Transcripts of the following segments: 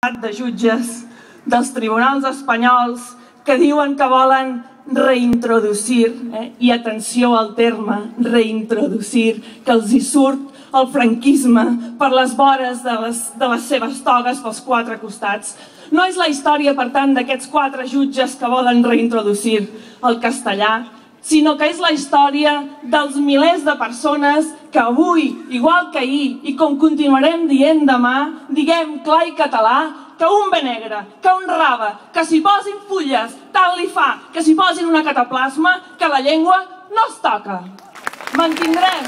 de jutges dels tribunals espanyols que diuen que volen reintroducir, i atenció al terme, reintroducir, que els hi surt el franquisme per les vores de les seves togues pels quatre costats. No és la història, per tant, d'aquests quatre jutges que volen reintroduir el castellà, sinó que és la història dels milers de persones que avui, igual que ahir, i com continuarem dient demà, diguem clar i català que un ve negre, que un rave, que s'hi posin fulles, tant li fa que s'hi posin una cataplasma, que la llengua no es toca. Mantindrem.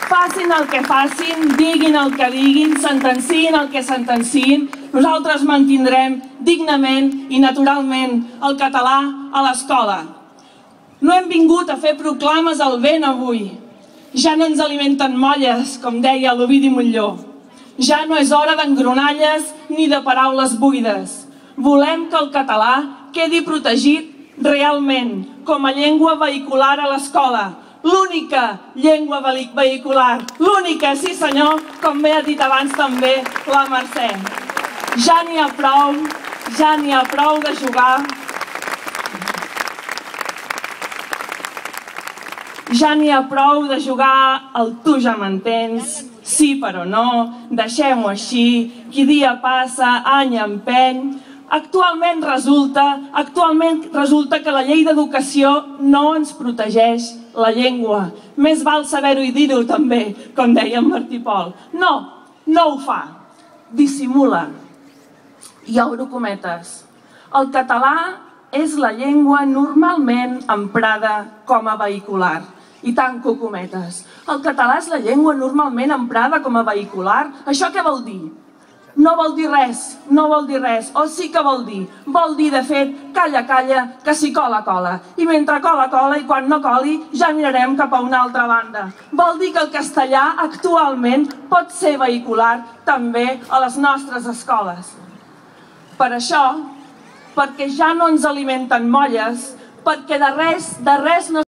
Facin el que facin, diguin el que diguin, sentenciïn el que sentenciïn, nosaltres mantindrem dignament i naturalment el català a l'escola. No hem vingut a fer proclames al vent avui. Ja no ens alimenten molles, com deia l'Ovidi Montllor. Ja no és hora d'engronalles ni de paraules buides. Volem que el català quedi protegit realment com a llengua vehicular a l'escola. L'única llengua vehicular, l'única, sí senyor, com bé ha dit abans també la Mercè. Ja n'hi ha prou de jugar. Ja n'hi ha prou de jugar al tu ja m'entens, sí però no, deixem-ho així, qui dia passa, any empeny. Actualment resulta que la llei d'educació no ens protegeix la llengua. Més val saber-ho i dir-ho també, com deia en Martí Pol. No, no ho fa. Dissimula. I obro cometes. El català és la llengua normalment emprada com a vehicular. I tanco cometes. El català és la llengua normalment emprada com a vehicular? Això què vol dir? No vol dir res, no vol dir res, o sí que vol dir. Vol dir, de fet, calla, calla, que si cola, cola. I mentre cola, cola, i quan no coli, ja mirarem cap a una altra banda. Vol dir que el castellà actualment pot ser vehicular també a les nostres escoles. Per això, perquè ja no ens alimenten molles, perquè de res no